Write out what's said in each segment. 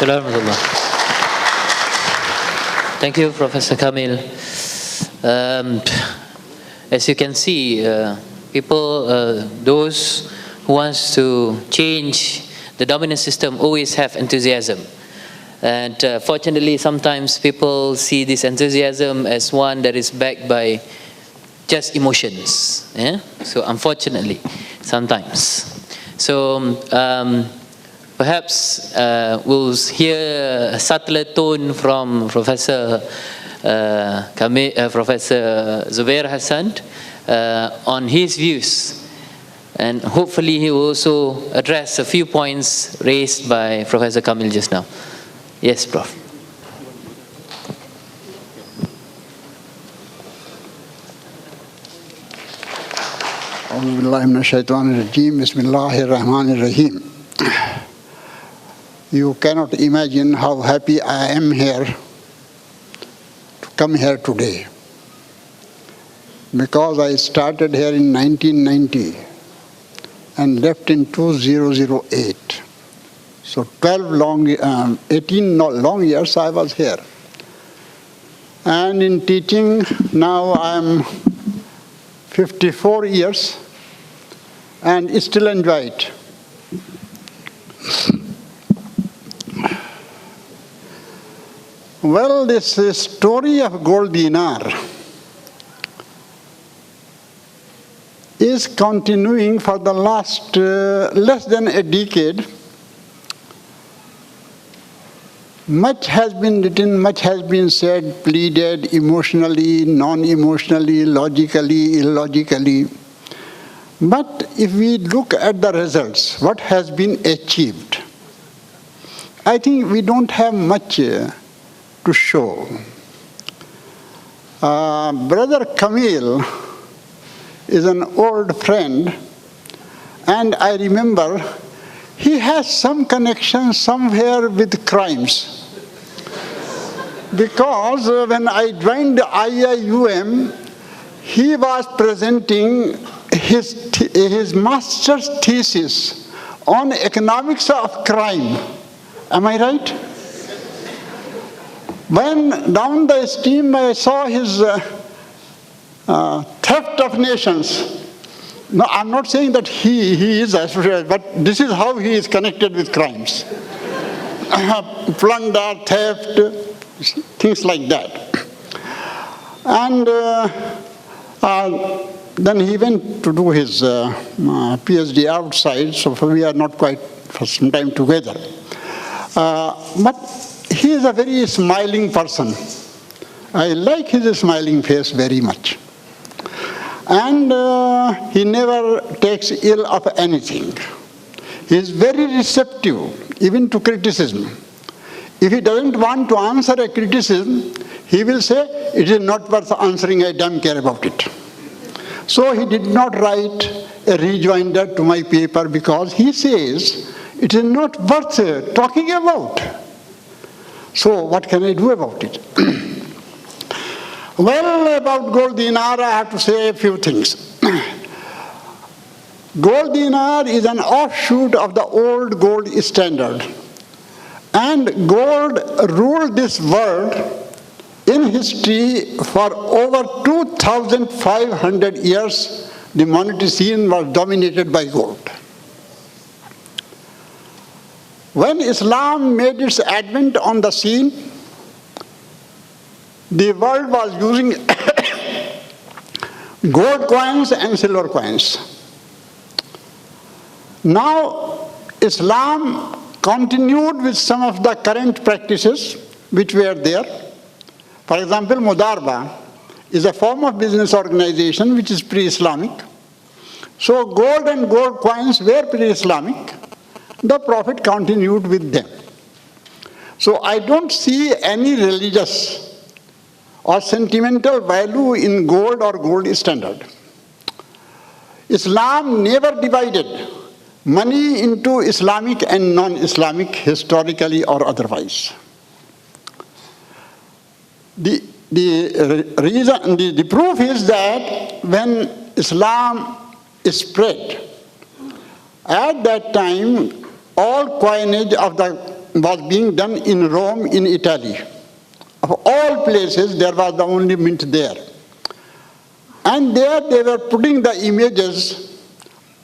Assalamualaikum. Thank you, Professor Kameel. As you can see, people, those who wants to change the dominant system always have enthusiasm. And fortunately, sometimes people see this enthusiasm as one that is backed by just emotions. Yeah? So unfortunately, sometimes. So perhaps we'll hear a subtler tone from Professor Professor Zubair Hasan on his views. And hopefully he will also address a few points raised by Professor Kameel just now. Yes, Prof. Bismillahirrahmanirrahim. You cannot imagine how happy I am here to come here today. Because I started here in 1990 and left in 2008. So 18 long years I was here. And in teaching, now I am 54 years and still enjoy it. Well, this story of gold dinar is continuing for the last less than a decade. Much has been written, much has been said, pleaded emotionally, non-emotionally, logically, illogically. But if we look at the results, what has been achieved, I think we don't have much to show. Brother Kameel is an old friend, and I remember he has some connection somewhere with crimes. Because when I joined the IIUM, he was presenting his master's thesis on economics of crime. Am I right? When down the stream I saw his theft of nations. No, I'm not saying that he is associated, but this is how he is connected with crimes. Plunder, theft, things like that. And then he went to do his PhD outside, so we are not quite for some time together. But he is a very smiling person. I like his smiling face very much. And he never takes ill of anything. He is very receptive, even to criticism. If he doesn't want to answer a criticism, he will say, it is not worth answering, I don't care about it. So he did not write a rejoinder to my paper because he says, it is not worth talking about. So what can I do about it? Well, about gold dinar, I have to say a few things. Gold dinar is an offshoot of the old gold standard. And gold ruled this world in history for over 2,500 years. The monetary scene was dominated by gold. When Islam made its advent on the scene, the world was using gold coins and silver coins. Now, Islam continued with some of the current practices which were there. For example, Mudarba is a form of business organization which is pre-Islamic. So gold and gold coins were pre-Islamic. The Prophet continued with them. So I don't see any religious or sentimental value in gold or gold standard. Islam never divided money into Islamic and non-Islamic, historically or otherwise. The proof is that when Islam spread, at that time all coinage of the was being done in Rome, in Italy. Of all places, there was the only mint there. And there they were putting the images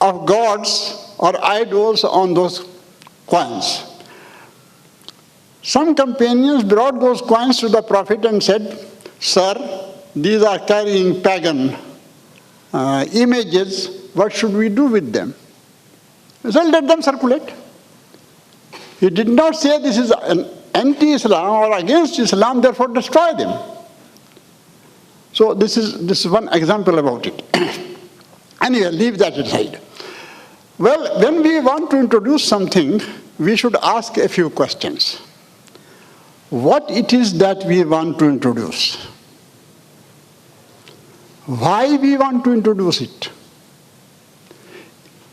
of gods or idols on those coins. Some companions brought those coins to the Prophet and said, "Sir, these are carrying pagan images. What should we do with them?" He said, "Let them circulate." He did not say this is an anti-Islam or against Islam, therefore destroy them. So this is one example about it. Anyway, leave that aside. Well, when we want to introduce something, we should ask a few questions. What it is that we want to introduce? Why we want to introduce it?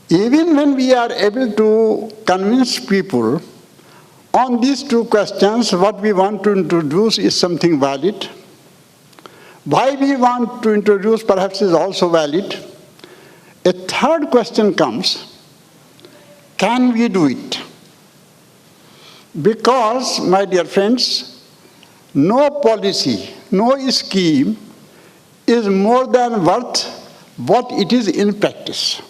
Even when we are able to convince people on these two questions, what we want to introduce is something valid. Why we want to introduce perhaps is also valid. A third question comes, can we do it? Because, my dear friends, no policy, no scheme is more than worth what it is in practice.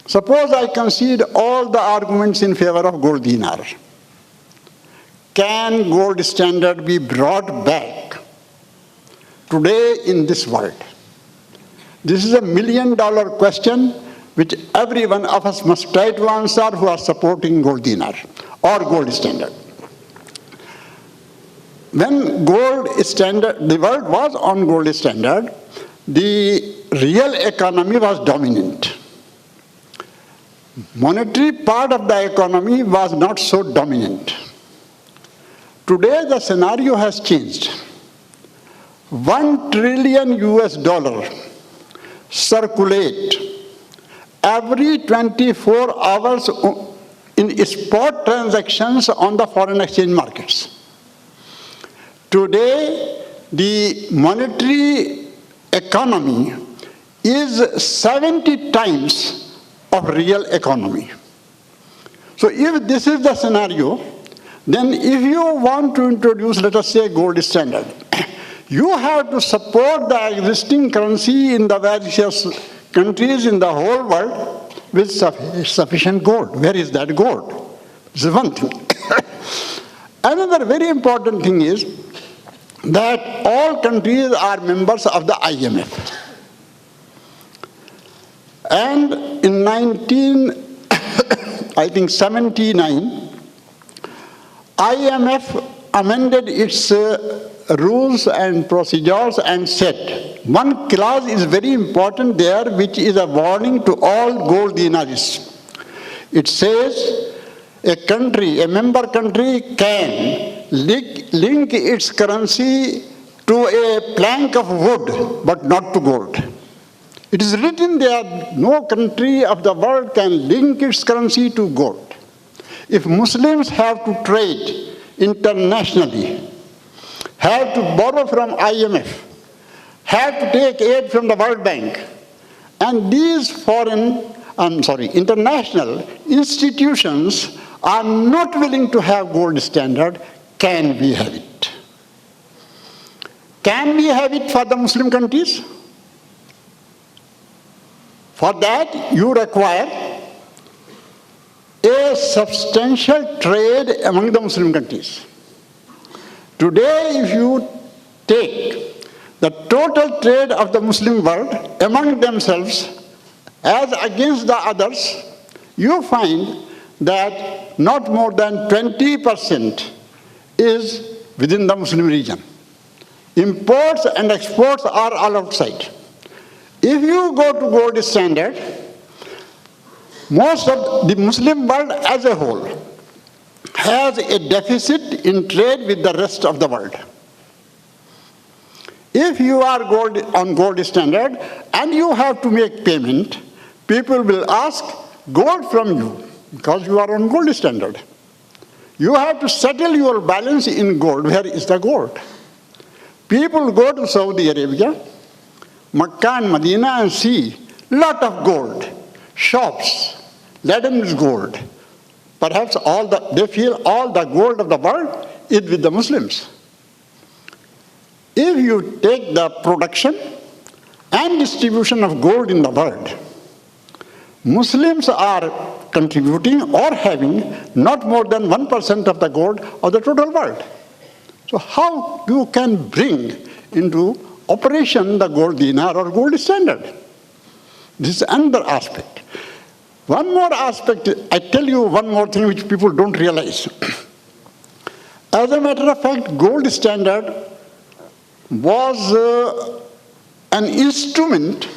Suppose I concede all the arguments in favor of gold dinar. Can gold standard be brought back today in this world? This is $1 million question which every one of us must try to answer who are supporting gold dinar or gold standard. When gold standard, the world was on gold standard, the real economy was dominant. Monetary part of the economy was not so dominant. Today the scenario has changed. $1 trillion circulate every 24 hours in spot transactions on the foreign exchange markets. Today, the monetary economy is 70 times of real economy. So if this is the scenario, then if you want to introduce, let us say, gold standard, you have to support the existing currency in the various countries in the whole world with sufficient gold. Where is that gold? This is one thing. Another very important thing is that all countries are members of the IMF. And in 1979, IMF amended its rules and procedures and said, one clause is very important there, which is a warning to all gold dinarists. It says, a country, a member country can link its currency to a plank of wood, but not to gold. It is written there, no country of the world can link its currency to gold. If Muslims have to trade internationally, have to borrow from IMF, have to take aid from the World Bank, and these international institutions are not willing to have gold standard, can we have it? Can we have it for the Muslim countries? For that, you require a substantial trade among the Muslim countries. Today, if you take the total trade of the Muslim world among themselves as against the others, you find that not more than 20% is within the Muslim region. Imports and exports are all outside. If you go to gold standard, most of the Muslim world as a whole has a deficit in trade with the rest of the world. If you are on gold standard and you have to make payment, people will ask gold from you because you are on gold standard. You have to settle your balance in gold. Where is the gold? People go to Saudi Arabia, Makkah and Medina and see lot of gold, shops, laden with gold. Perhaps they feel all the gold of the world is with the Muslims. If you take the production and distribution of gold in the world, Muslims are contributing or having not more than 1% of the gold of the total world. So how you can bring into operation the gold dinar or gold standard? This is another aspect. One more aspect, I tell you one more thing which people don't realize. As a matter of fact, gold standard was an instrument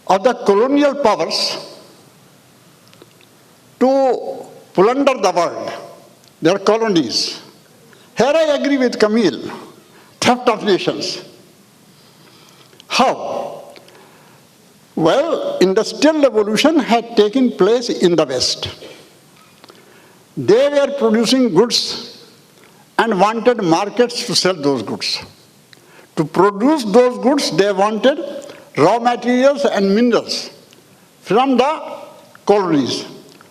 of the colonial powers to plunder the world, their colonies. Here I agree with Kameel, theft of nations. How? Well, industrial revolution had taken place in the West. They were producing goods and wanted markets to sell those goods. To produce those goods, they wanted raw materials and minerals from the colonies.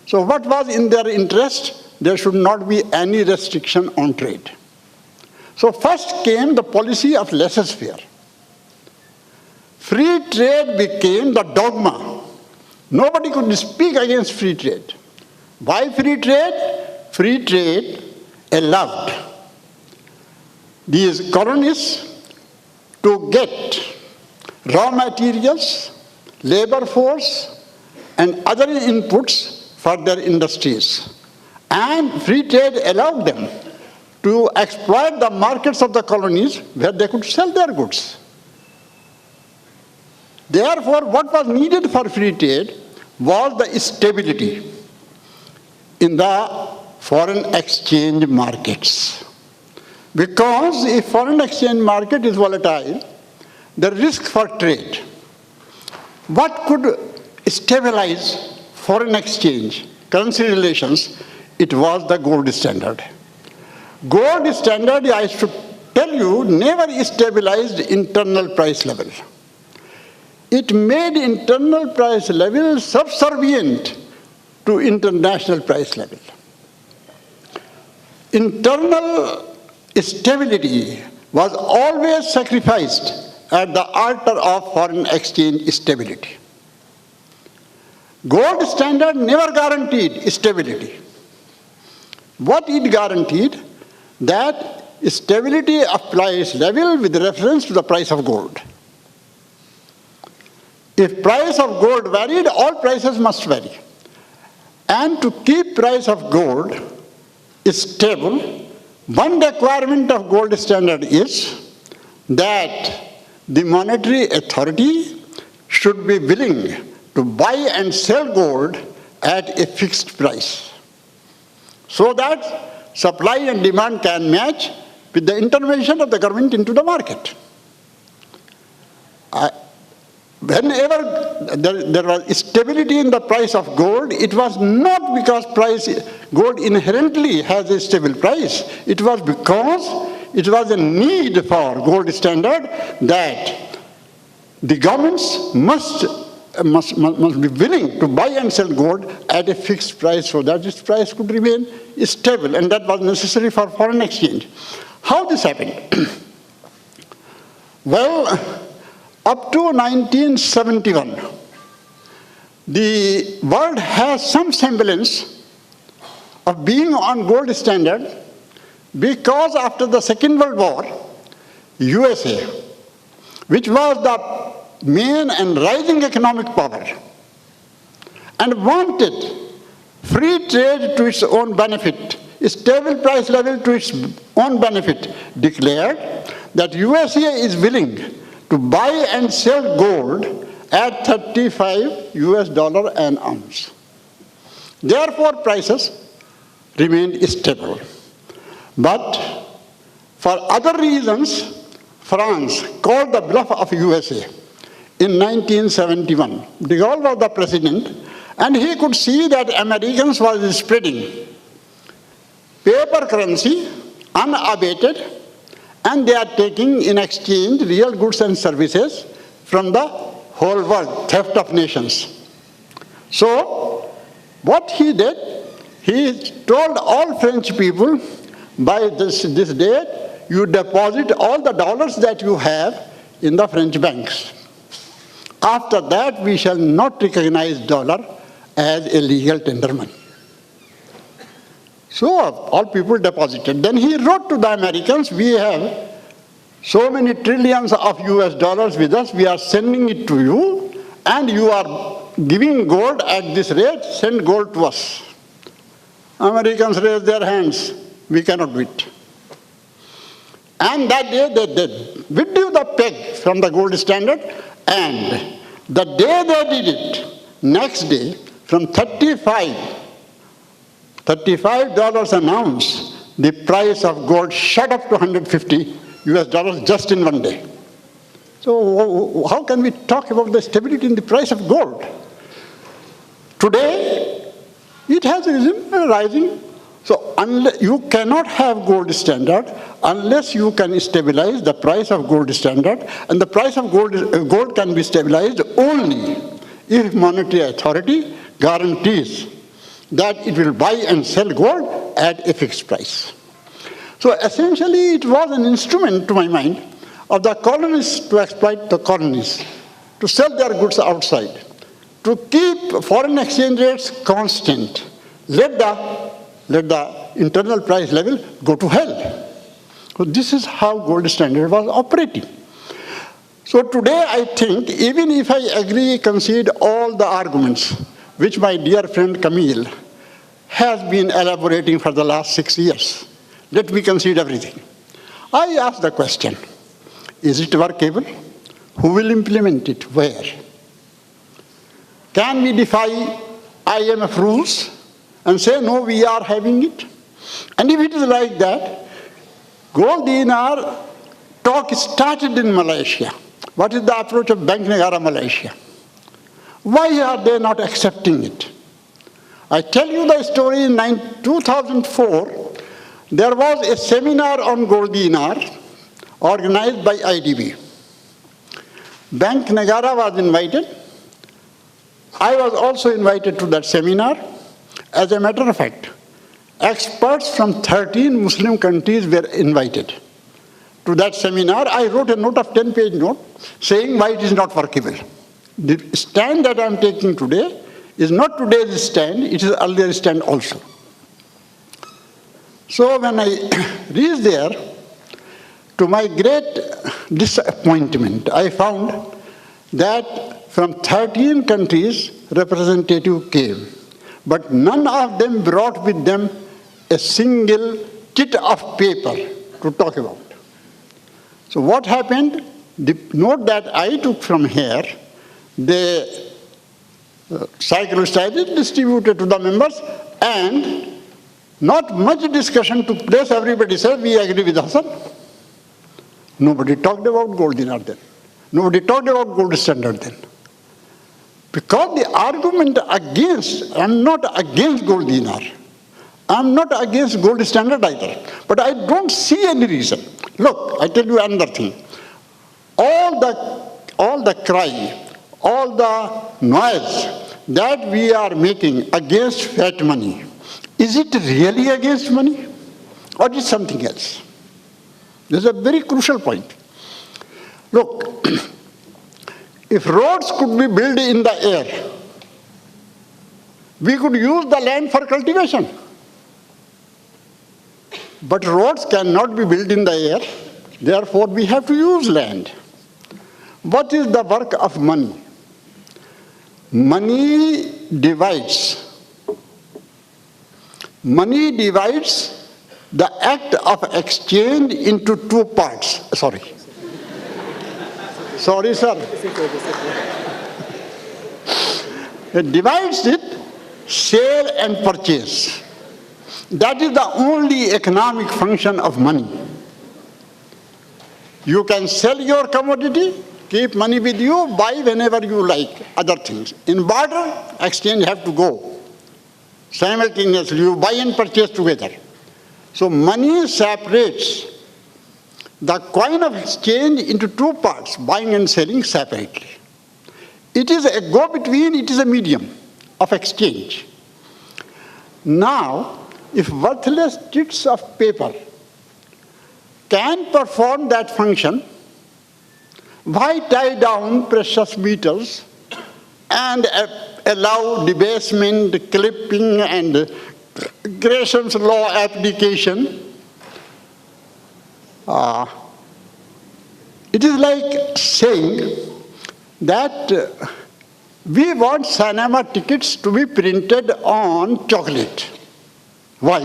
So what was in their interest? There should not be any restriction on trade. So first came the policy of laissez-faire. Free trade became the dogma. Nobody could speak against free trade. Why free trade? Free trade allowed these colonies to get raw materials, labor force, and other inputs for their industries. And free trade allowed them to exploit the markets of the colonies where they could sell their goods. Therefore, what was needed for free trade was the stability in the foreign exchange markets. Because if foreign exchange market is volatile, the risk for trade. What could stabilize foreign exchange, currency relations? It was the gold standard. Gold standard, I should tell you, never stabilized internal price level. It made internal price level subservient to international price level. Internal stability was always sacrificed at the altar of foreign exchange stability. Gold standard never guaranteed stability. What it guaranteed? That stability of price level with reference to the price of gold. If price of gold varied, all prices must vary. And to keep price of gold stable, one requirement of gold standard is that the monetary authority should be willing to buy and sell gold at a fixed price, so that supply and demand can match with the intervention of the government into the market. Whenever there was stability in the price of gold, it was not because gold inherently has a stable price. It was because it was a need for gold standard that the governments must be willing to buy and sell gold at a fixed price so that its price could remain stable, and that was necessary for foreign exchange. How this happened? Well, up to 1971, the world has some semblance of being on gold standard because after the Second World War, USA, which was the main and rising economic power, and wanted free trade to its own benefit, stable price level to its own benefit, declared that USA is willing to buy and sell gold at $35 an ounce. Therefore, prices remained stable. But for other reasons, France called the bluff of USA in 1971. De Gaulle was the president, and he could see that Americans were spreading paper currency unabated, and they are taking in exchange real goods and services from the whole world, theft of nations. So what he did, He told all French people, by this date, you deposit all the dollars that you have in the French banks. After that, we shall not recognize dollar as a legal tender money. So all people deposited. Then he wrote to the Americans, we have so many trillions of US dollars with us, we are sending it to you, and you are giving gold at this rate, send gold to us. Americans raised their hands, we cannot do it. And that day they withdrew the peg from the gold standard, and the day they did it, next day, from $35 an ounce, the price of gold shot up to 150 US dollars just in one day. So how can we talk about the stability in the price of gold? Today, it has risen, rising. So you cannot have gold standard unless you can stabilize the price of gold standard, and the price of gold can be stabilized only if monetary authority guarantees that it will buy and sell gold at a fixed price. So essentially it was an instrument, to my mind, of the colonists to exploit the colonies, to sell their goods outside, to keep foreign exchange rates constant, let the internal price level go to hell. So this is how gold standard was operating. So today I think, even if I agree, concede all the arguments which my dear friend Kameel has been elaborating for the last 6 years, let me concede everything. I ask the question, is it workable? Who will implement it? Where? Can we defy IMF rules and say, no, we are having it? And if it is like that, gold dinar talk started in Malaysia. What is the approach of Bank Negara Malaysia? Why are they not accepting it? I tell you the story. In 2004, there was a seminar on gold dinar organized by IDB. Bank Negara was invited. I was also invited to that seminar. As a matter of fact, experts from 13 Muslim countries were invited to that seminar. I wrote a note of 10-page note saying why it is not workable. The stand that I am taking today is not today's stand, it is earlier stand also. So when I reached there, to my great disappointment, I found that from 13 countries, representative came, but none of them brought with them a single kit of paper to talk about. So what happened? The note that I took from here, the cyclostatics distributed to the members, and not much discussion took place. Everybody said, we agree with Hasan. Nobody talked about gold dinar then. Nobody talked about gold standard then. Because the argument against, I'm not against gold dinar. I'm not against gold standard either. But I don't see any reason. Look, I tell you another thing. All the cry, all the noise that we are making against fiat money, is it really against money? Or is it something else? This is a very crucial point. Look, if roads could be built in the air, we could use the land for cultivation. But roads cannot be built in the air, therefore we have to use land. What is the work of money? Money divides. Money divides the act of exchange into two parts. Sorry, sir. It divides it, sale and purchase. That is the only economic function of money. You can sell your commodity, keep money with you, buy whenever you like other things. In barter, exchange have to go. Simultaneously, you buy and purchase together. So money separates the coin of exchange into two parts, buying and selling separately. It is a go-between, it is a medium of exchange. Now, if worthless chits of paper can perform that function, why tie down precious metals and allow debasement, clipping, and Grayson's law application? It is like saying that we want cinema tickets to be printed on chocolate. Why?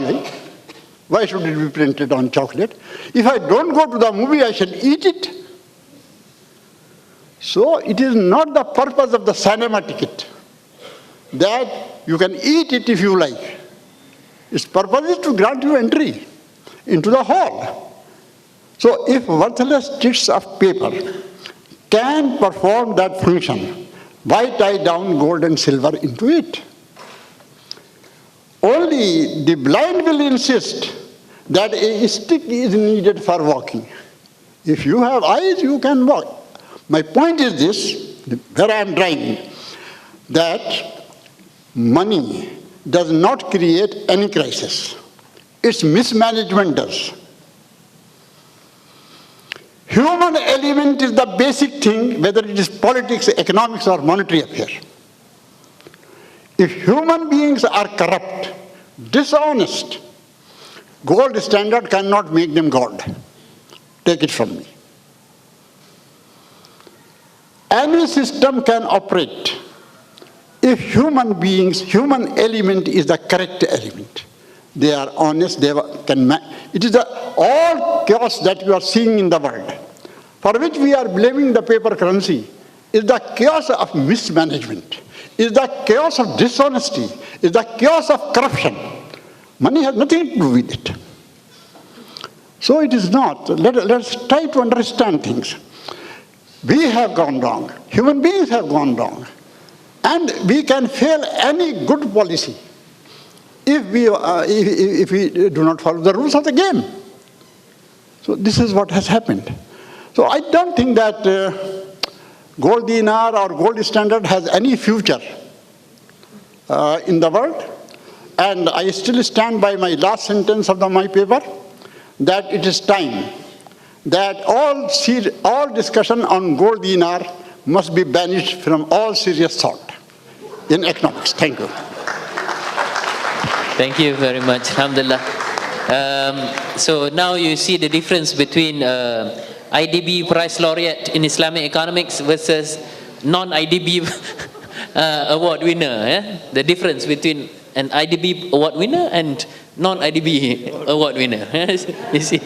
Why should it be printed on chocolate? If I don't go to the movie, I shall eat it. So it is not the purpose of the cinema ticket that you can eat it if you like. Its purpose is to grant you entry into the hall. So if worthless chits of paper can perform that function, why tie down gold and silver into it? Only the blind will insist that a stick is needed for walking. If you have eyes, you can walk. My point is this, where I am driving, that money does not create any crisis. Its mismanagement does. Human element is the basic thing, whether it is politics, economics, or monetary affair. If human beings are corrupt, dishonest, gold standard cannot make them God. Take it from me. Any system can operate if human beings, human element is the correct element. They are honest, it is all chaos that you are seeing in the world, for which we are blaming the paper currency, is the chaos of mismanagement, is the chaos of dishonesty, is the chaos of corruption. Money has nothing to do with it. So it is not. Let's try to understand things. We have gone wrong. Human beings have gone wrong. And we can fail any good policy if we do not follow the rules of the game. So this is what has happened. So I don't think that gold dinar or gold standard has any future in the world. And I still stand by my last sentence of my paper, that it is time that all discussion on gold dinar must be banished from all serious thought in economics. Thank you. Thank you very much. Alhamdulillah. So now you see the difference between IDB Prize Laureate in Islamic Economics versus non-IDB award winner. Yeah? The difference between an IDB award winner and non-IDB award winner. You see?